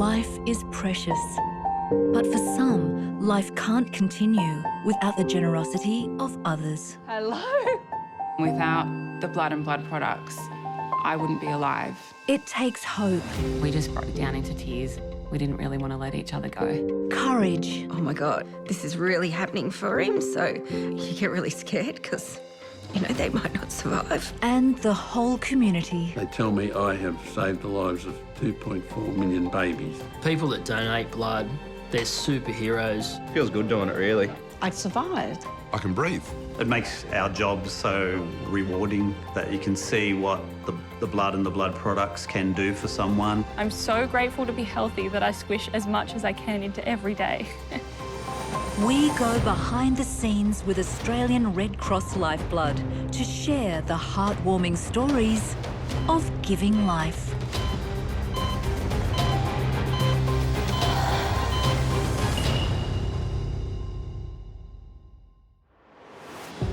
Life is precious. But for some, life can't continue without the generosity of others. Hello. Without the blood and blood products, I wouldn't be alive. It takes hope, We just broke down into tears. We didn't really want to let each other go. courage, Oh my God, this is really happening for him. So you get really scared because, you know, they might not survive. and the whole community. They tell me I have saved the lives of 2.4 million babies. People that donate blood, they're superheroes. Feels good doing it, really. I survived. I can breathe. It makes our job so rewarding that you can see what the blood and the blood products can do for someone. I'm so grateful to be healthy that I squish as much as I can into every day. We go behind the scenes with Australian Red Cross Lifeblood to share the heartwarming stories of giving life.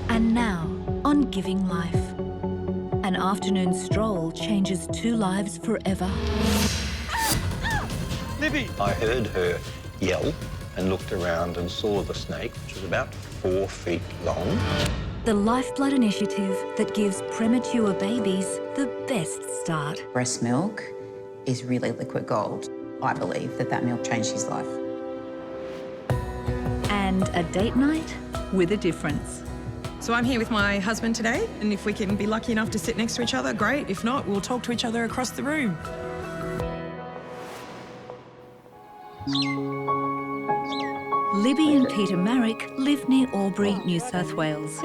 And now, on Giving Life, an afternoon stroll changes two lives forever. I heard her yell and looked around and saw the snake, which was about 4 feet long. The Lifeblood initiative that gives premature babies the best start. Breast milk is really liquid gold. I believe that milk changed his life. And a date night with a difference. So I'm here with my husband today, and if we can be lucky enough to sit next to each other, great. If not, we'll talk to each other across the room. Libby and Peter Marrick live near Albury, New South Wales.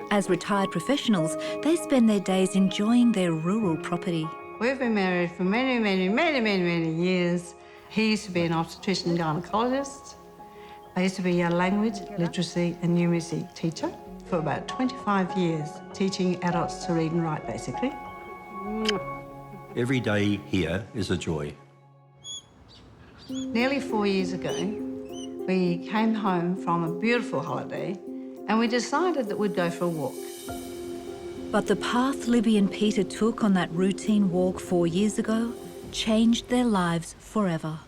As retired professionals, they spend their days enjoying their rural property. We've been married for many years. He used to be an obstetrician and gynaecologist. I used to be a language, literacy and numeracy teacher for about 25 years, teaching adults to read and write, basically. Every day here is a joy. Nearly 4 years ago, we came home from a beautiful holiday and we decided that we'd go for a walk. But the path Libby and Peter took on that routine walk 4 years ago changed their lives forever.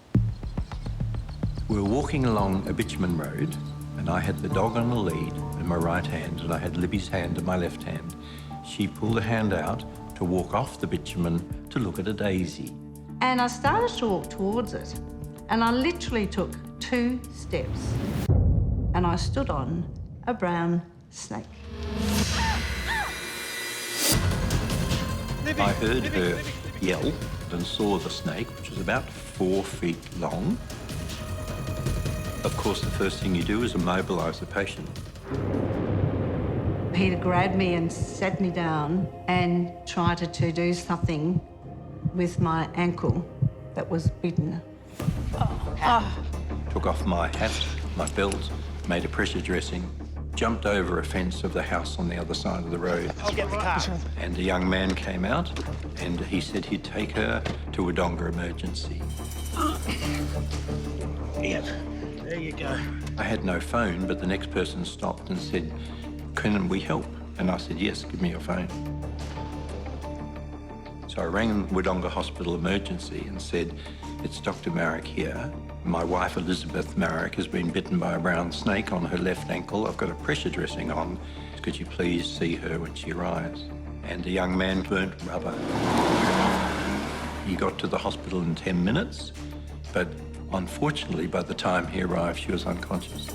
We were walking along a bitumen road, and I had the dog on the lead in my right hand, and I had Libby's hand in my left hand. She pulled a hand out to walk off the bitumen to look at a daisy. And I started to walk towards it, and I literally took 2 steps, and I stood on a brown snake. I heard her yell and saw the snake, which was about 4 feet long. Of course, the first thing you do is immobilise the patient. Peter grabbed me and sat me down and tried to do something with my ankle that was bitten. Took off my hat, my belt, made a pressure dressing, jumped over a fence of the house on the other side of the road. I'll get the car. And a young man came out and he said he'd take her to Wodonga Emergency. Yeah. There you go. I had no phone, but the next person stopped and said, "Can we help?" And I said, "Yes, give me your phone." So I rang Wodonga Hospital Emergency and said, "It's Dr. Marrick here. My wife, Elizabeth Marrick, has been bitten by a brown snake on her left ankle. I've got a pressure dressing on. Could you please see her when she arrives?" And a young man burnt rubber. He got to the hospital in 10 minutes, but unfortunately, by the time he arrived, she was unconscious.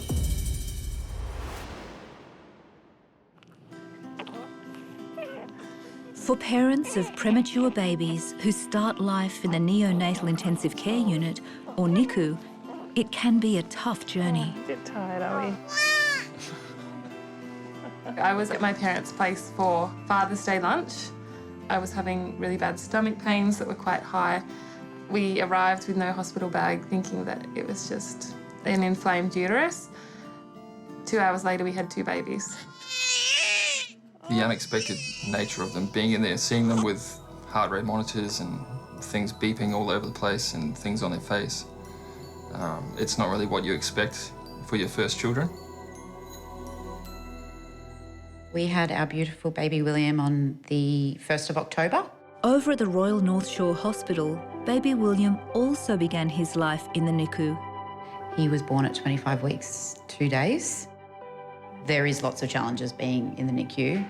For parents of premature babies who start life in the neonatal intensive care unit, or NICU, it can be a tough journey. A bit tired, are we? I was at my parents' place for Father's Day lunch. I was having really bad stomach pains that were quite high. We arrived with no hospital bag, thinking that it was just an inflamed uterus. 2 hours later, we had 2 babies. The unexpected nature of them, being in there, seeing them with heart rate monitors and things beeping all over the place and things on their face. It's not really what you expect for your first children. We had our beautiful baby William on the 1st of October. Over at the Royal North Shore Hospital, baby William also began his life in the NICU. He was born at 25 weeks, 2 days. There is lots of challenges being in the NICU.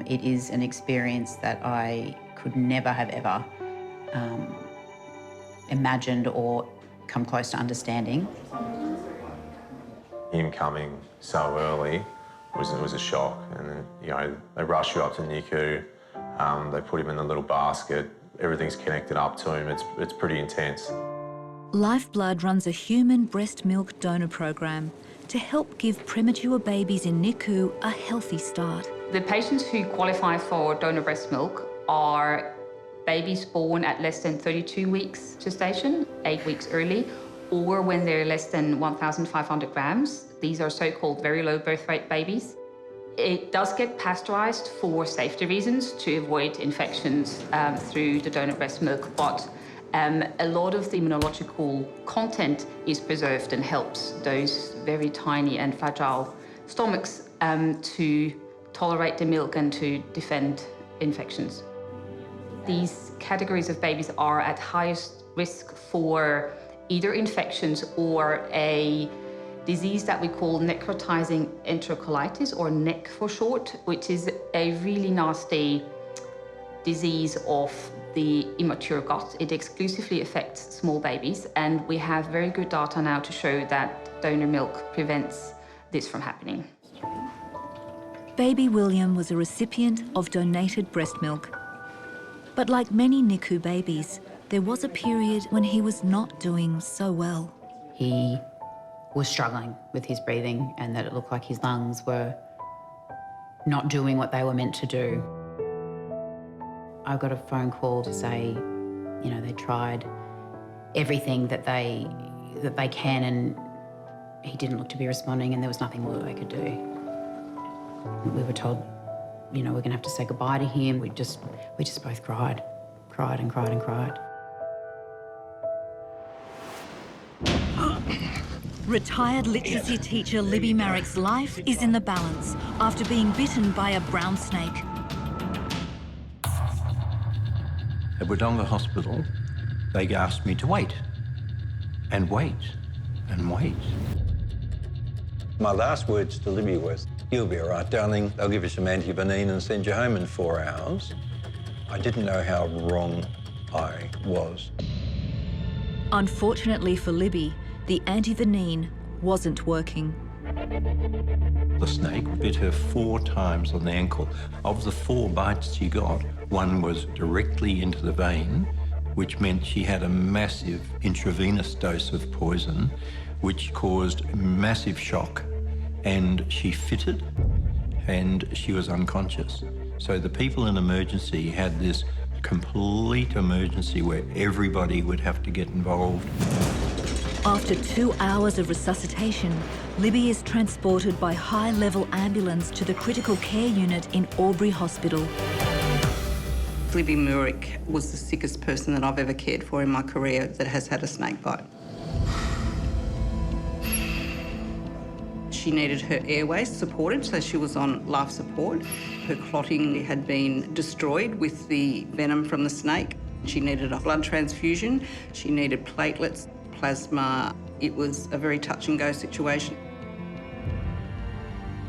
It is an experience that I could never have ever imagined or come close to understanding. Him coming so early was a shock, and then, you know, they rush you up to NICU, they put him in a little basket, everything's connected up to him, it's pretty intense. Lifeblood runs a human breast milk donor program to help give premature babies in NICU a healthy start. The patients who qualify for donor breast milk are babies born at less than 32 weeks gestation, 8 weeks early, or when they're less than 1,500 grams. These are so-called very low birth weight babies. It does get pasteurized for safety reasons to avoid infections through the donor breast milk, but a lot of the immunological content is preserved and helps those very tiny and fragile stomachs to tolerate the milk and to defend infections. These categories of babies are at highest risk for either infections or a disease that we call necrotizing enterocolitis, or NEC for short, which is a really nasty disease of the immature gut. It exclusively affects small babies, and we have very good data now to show that donor milk prevents this from happening. Baby William was a recipient of donated breast milk. But like many NICU babies, there was a period when he was not doing so well. He was struggling with his breathing, and that it looked like his lungs were not doing what they were meant to do. I got a phone call to say, you know, they tried everything that they can, and he didn't look to be responding, and there was nothing more they could do. We were told, you know, we're going to have to say goodbye to him. We just both cried and cried and cried. Retired literacy teacher Libby Marrick's life is in the balance after being bitten by a brown snake. At Wodonga Hospital, they asked me to wait and wait and wait. My last words to Libby was, "You'll be all right, darling. They'll give you some antivenin and send you home in 4 hours." I didn't know how wrong I was. Unfortunately for Libby, the antivenin wasn't working. The snake bit her 4 times on the ankle. Of the 4 bites she got, 1 was directly into the vein, which meant she had a massive intravenous dose of poison, which caused massive shock, and she fitted and she was unconscious. So the people in emergency had this complete emergency where everybody would have to get involved. After 2 hours of resuscitation, Libby is transported by high-level ambulance to the critical care unit in Albury Hospital. Libby Marrick was the sickest person that I've ever cared for in my career that has had a snake bite. She needed her airways supported, so she was on life support. Her clotting had been destroyed with the venom from the snake. She needed a blood transfusion. She needed platelets, plasma. It was a very touch and go situation.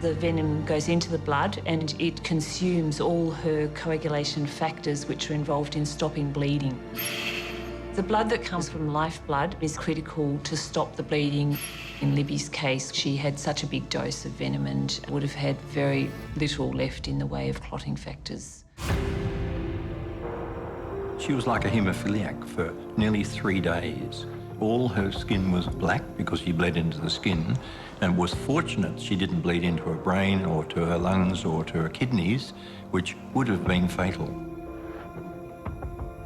The venom goes into the blood and it consumes all her coagulation factors which are involved in stopping bleeding. The blood that comes from lifeblood is critical to stop the bleeding. In Libby's case, she had such a big dose of venom and would have had very little left in the way of clotting factors. She was like a haemophiliac for nearly 3 days. All her skin was black because she bled into the skin, and was fortunate she didn't bleed into her brain or to her lungs or to her kidneys, which would have been fatal.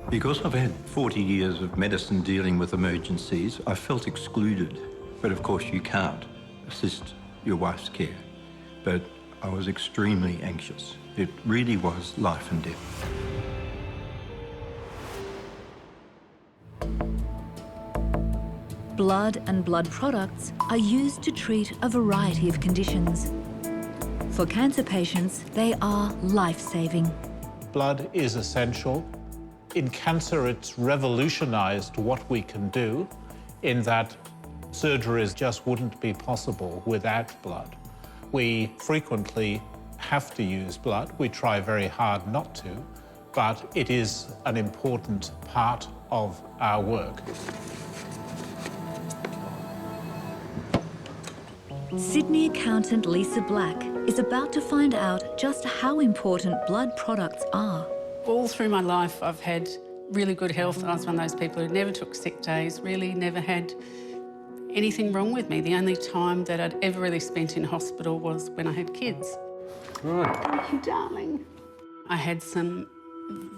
Because I've had 40 years of medicine dealing with emergencies, I felt excluded. But of course you can't assist your wife's care. But I was extremely anxious. It really was life and death. Blood and blood products are used to treat a variety of conditions. For cancer patients, they are life-saving. Blood is essential In cancer, it's revolutionised what we can do in that surgeries just wouldn't be possible without blood. We frequently have to use blood. We try very hard not to, but it is an important part of our work. Sydney accountant Lisa Black is about to find out just how important blood products are. All through my life, I've had really good health. I was one of those people who never took sick days, really never had anything wrong with me. The only time that I'd ever really spent in hospital was when I had kids. Right. Thank you, darling. I had some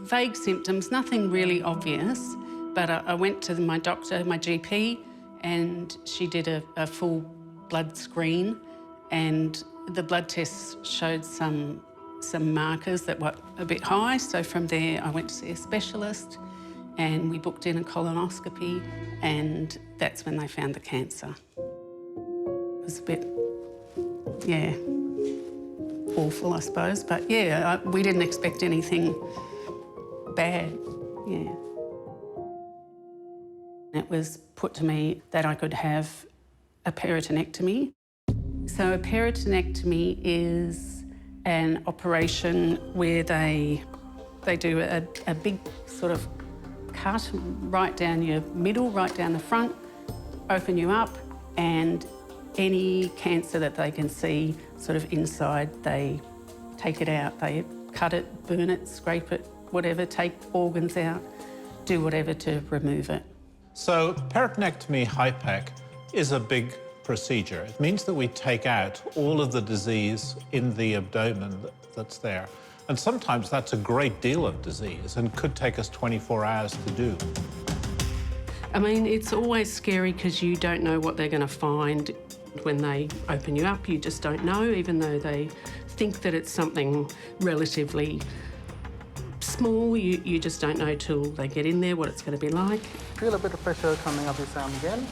vague symptoms, nothing really obvious, but I went to my doctor, my GP, and she did a full blood screen, and the blood tests showed some markers that were a bit high. So from there, I went to see a specialist, and we booked in a colonoscopy, and that's when they found the cancer. It was a bit, yeah, awful, I suppose. But yeah, we didn't expect anything bad, yeah. It was put to me that I could have a peritonectomy. So a peritonectomy is an operation where they do a big sort of cut right down your middle, right down the front, open you up, and any cancer that they can see sort of inside, they take it out. They cut it, burn it, scrape it, whatever, take organs out, do whatever to remove it. So peritonectomy HIPEC is a big procedure. It means that we take out all of the disease in the abdomen that's there. And sometimes that's a great deal of disease and could take us 24 hours to do. I mean, it's always scary because you don't know what they're going to find when they open you up. You just don't know, even though they think that it's something relatively small. You just don't know till they get in there what it's going to be like. Feel a bit of pressure coming up his arm again.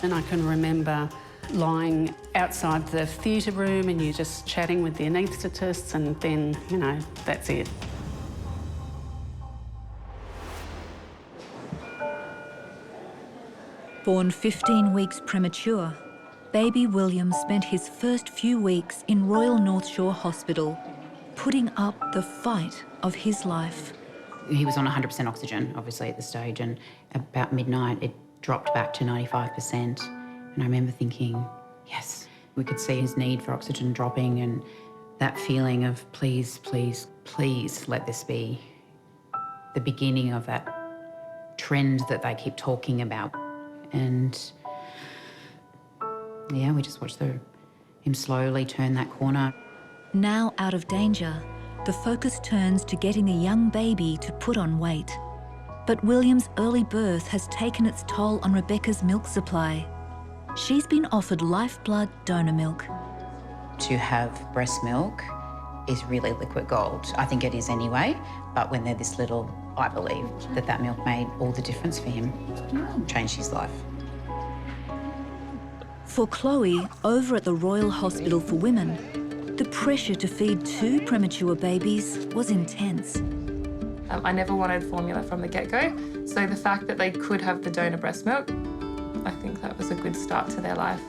And I can remember lying outside the theatre room and you just chatting with the anaesthetists, and then, you know, that's it. Born 15 weeks premature, baby William spent his first few weeks in Royal North Shore Hospital, putting up the fight of his life. He was on 100% oxygen, obviously, at the stage, and about midnight it dropped back to 95%. And I remember thinking, yes, we could see his need for oxygen dropping, and that feeling of please, please, please let this be the beginning of that trend that they keep talking about. And yeah, we just watched him slowly turn that corner. Now out of danger, the focus turns to getting the young baby to put on weight. But William's early birth has taken its toll on Rebecca's milk supply. She's been offered lifeblood donor milk. To have breast milk is really liquid gold. I think it is anyway, but when they're this little, I believe that milk made all the difference for him, changed his life. For Chloe, over at the Royal Hospital for Women, the pressure to feed 2 premature babies was intense. I never wanted formula from the get-go, so the fact that they could have the donor breast milk, I think that was a good start to their life.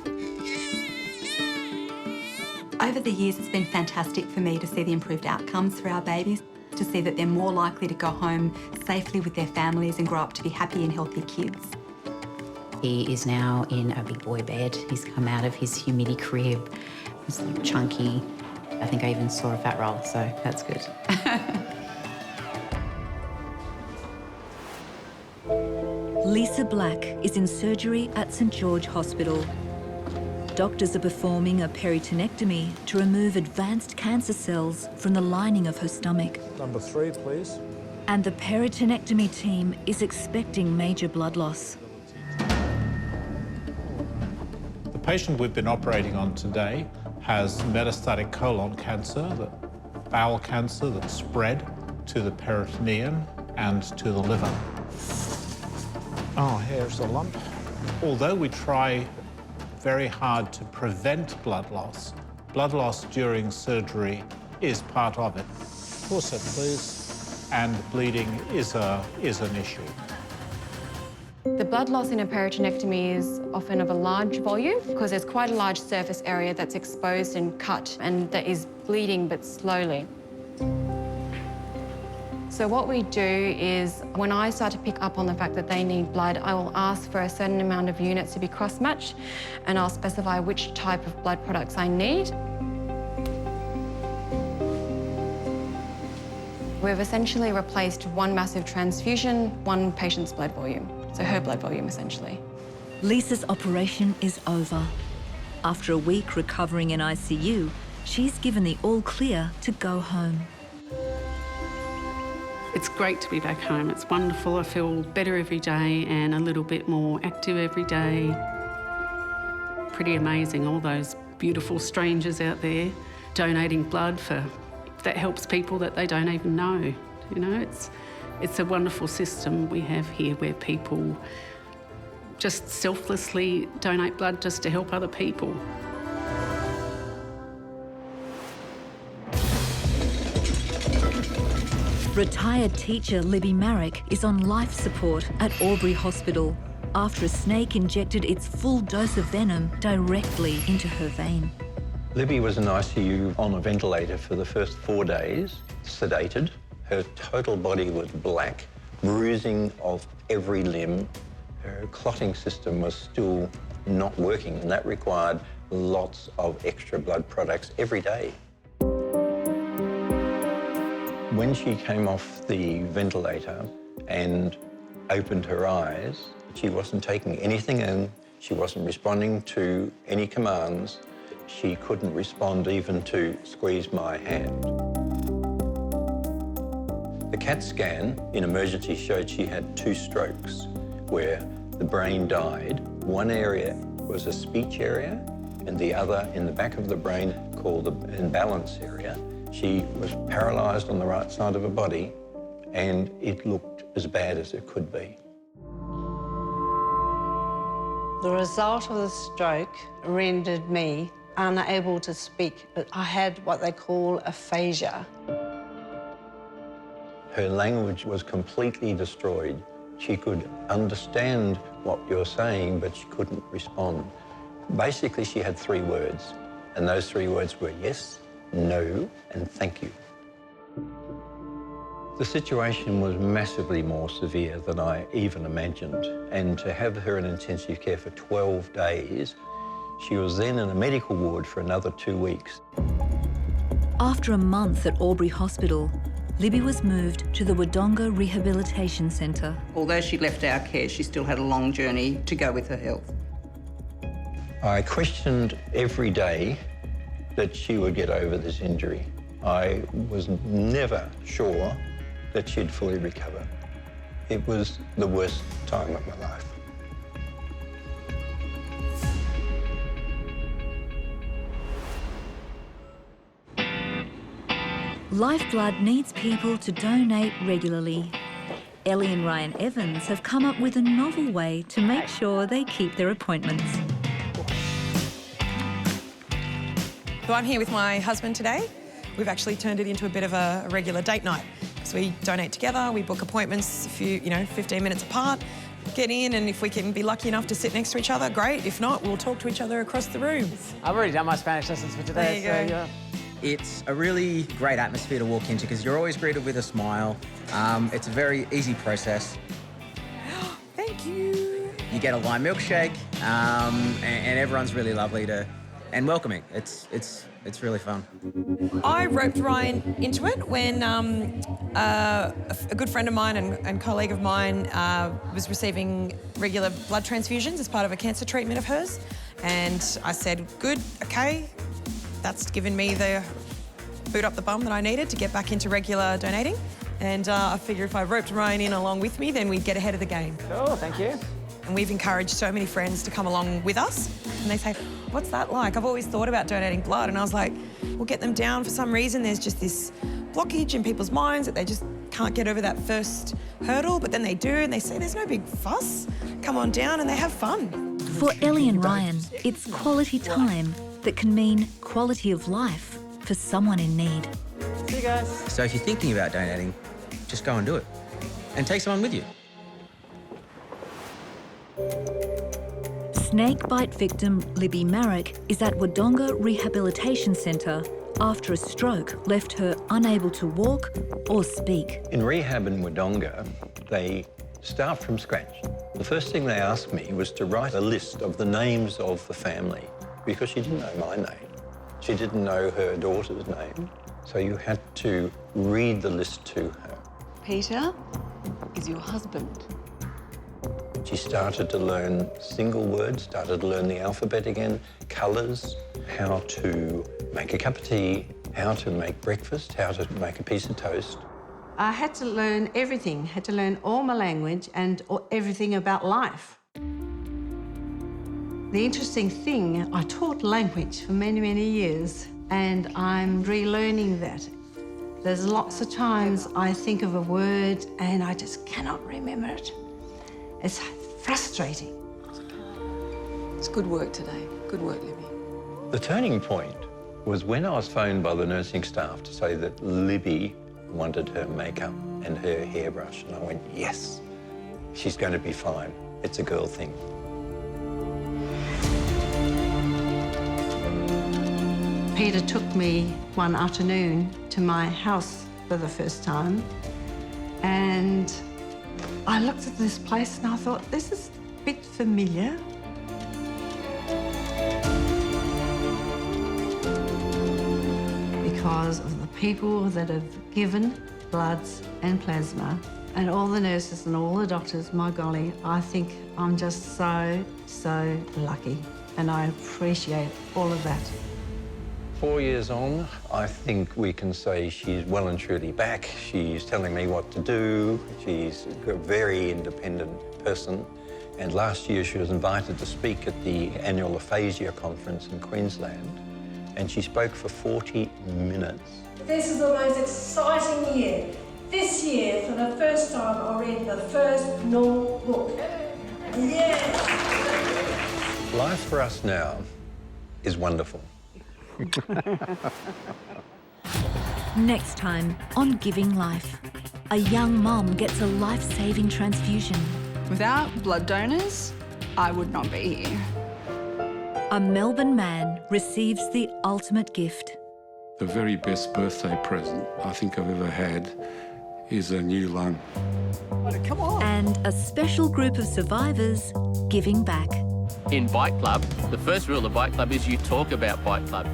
Over the years, it's been fantastic for me to see the improved outcomes for our babies, to see that they're more likely to go home safely with their families and grow up to be happy and healthy kids. He is now in a big boy bed. He's come out of his humidity crib. He's chunky. I think I even saw a fat roll, so that's good. Lisa Black is in surgery at St George Hospital. Doctors are performing a peritonectomy to remove advanced cancer cells from the lining of her stomach. Number 3, please. And the peritonectomy team is expecting major blood loss. The patient we've been operating on today has metastatic colon cancer, bowel cancer that spread to the peritoneum and to the liver. Oh, here's the lump. Although we try very hard to prevent blood loss during surgery is part of it. Forceps, please. and bleeding is an issue. The blood loss in a peritoneectomy is often of a large volume because there's quite a large surface area that's exposed and cut and that is bleeding but slowly. So what we do is when I start to pick up on the fact that they need blood, I will ask for a certain amount of units to be cross-matched and I'll specify which type of blood products I need. We've essentially replaced one massive transfusion, one patient's blood volume. So her blood volume, essentially. Lisa's operation is over. After a week recovering in ICU, she's given the all clear to go home. It's great to be back home. It's wonderful. I feel better every day and a little bit more active every day. Pretty amazing, all those beautiful strangers out there donating blood that helps people that they don't even know. You know, it's a wonderful system we have here where people just selflessly donate blood just to help other people. Retired teacher Libby Marrick is on life support at Albury Hospital after a snake injected its full dose of venom directly into her vein. Libby was in ICU on a ventilator for the first 4 days, sedated. Her total body was black, bruising of every limb. Her clotting system was still not working, and that required lots of extra blood products every day. When she came off the ventilator and opened her eyes, she wasn't taking anything in, she wasn't responding to any commands, she couldn't respond even to squeeze my hand. The CAT scan in emergency showed she had 2 strokes where the brain died. One area was a speech area and the other in the back of the brain called the imbalance area. She was paralysed on the right side of her body and it looked as bad as it could be. The result of the stroke rendered me unable to speak. I had what they call aphasia. Her language was completely destroyed. She could understand what you're saying, but she couldn't respond. Basically, she had 3 words, and those 3 words were yes, no, and thank you. The situation was massively more severe than I even imagined, and to have her in intensive care for 12 days, she was then in a medical ward for another 2 weeks. After a month at Albury Hospital, Libby was moved to the Wodonga Rehabilitation Centre. Although she left our care, she still had a long journey to go with her health. I questioned every day that she would get over this injury. I was never sure that she'd fully recover. It was the worst time of my life. Lifeblood needs people to donate regularly. Ellie and Ryan Evans have come up with a novel way to make sure they keep their appointments. So I'm here with my husband today. We've actually turned it into a bit of a regular date night. So we donate together, we book appointments 15 minutes apart, get in, and if we can be lucky enough to sit next to each other, great. If not, we'll talk to each other across the room. I've already done my Spanish lessons for today. There you go. Yeah. It's a really great atmosphere to walk into because you're always greeted with a smile. It's a very easy process. Thank you. You get a lime milkshake, and everyone's really lovely and welcoming. It's really fun. I roped Ryan into it when a good friend of mine and colleague of mine was receiving regular blood transfusions as part of a cancer treatment of hers. And I said, good, okay. That's given me the boot up the bum that I needed to get back into regular donating. And I figured if I roped Ryan in along with me, then we'd get ahead of the game. Oh, thank you. And we've encouraged so many friends to come along with us. And they say, what's that like? I've always thought about donating blood. And I was like, we'll get them down. For some reason, there's just this blockage in people's minds that they just can't get over that first hurdle. But then they do, and they say, there's no big fuss. Come on down, and they have fun. For Ellie and Ryan, it's quality time that can mean quality of life for someone in need. See you guys. So if you're thinking about donating, just go and do it. And take someone with you. Snakebite victim Libby Marek is at Wodonga Rehabilitation Centre after a stroke left her unable to walk or speak. In rehab in Wodonga, they start from scratch. The first thing they asked me was to write a list of the names of the family because she didn't know my name. She didn't know her daughter's name. So you had to read the list to her. Peter is your husband. She started to learn single words, started to learn the alphabet again, colours, how to make a cup of tea, how to make breakfast, how to make a piece of toast. I had to learn everything, had to learn all my language and everything about life. The interesting thing, I taught language for many, many years, and I'm relearning that. There's lots of times I think of a word and I just cannot remember it. It's frustrating. It's good work today. Good work, Libby. The turning point was when I was phoned by the nursing staff to say that Libby wanted her makeup and her hairbrush, and I went, yes, she's going to be fine. It's a girl thing. Peter took me one afternoon to my house for the first time, and I looked at this place and I thought, this is a bit familiar. Because of the people that have given bloods and plasma, and all the nurses and all the doctors, my golly, I think I'm just so, so lucky, and I appreciate all of that. 4 years on, I think we can say she's well and truly back. She's telling me what to do. She's a very independent person. And last year she was invited to speak at the annual Aphasia conference in Queensland. And she spoke for 40 minutes. This is the most exciting year. This year, for the first time, I read the first normal book. Yes! Life for us now is wonderful. Next time on Giving Life, a young mom gets a life-saving transfusion. Without blood donors, I would not be here. A Melbourne man receives the ultimate gift. The very best birthday present I think I've ever had is a new lung. Come on. And a special group of survivors giving back. In Bike Club, the first rule of Bike Club is you talk about Bike Club.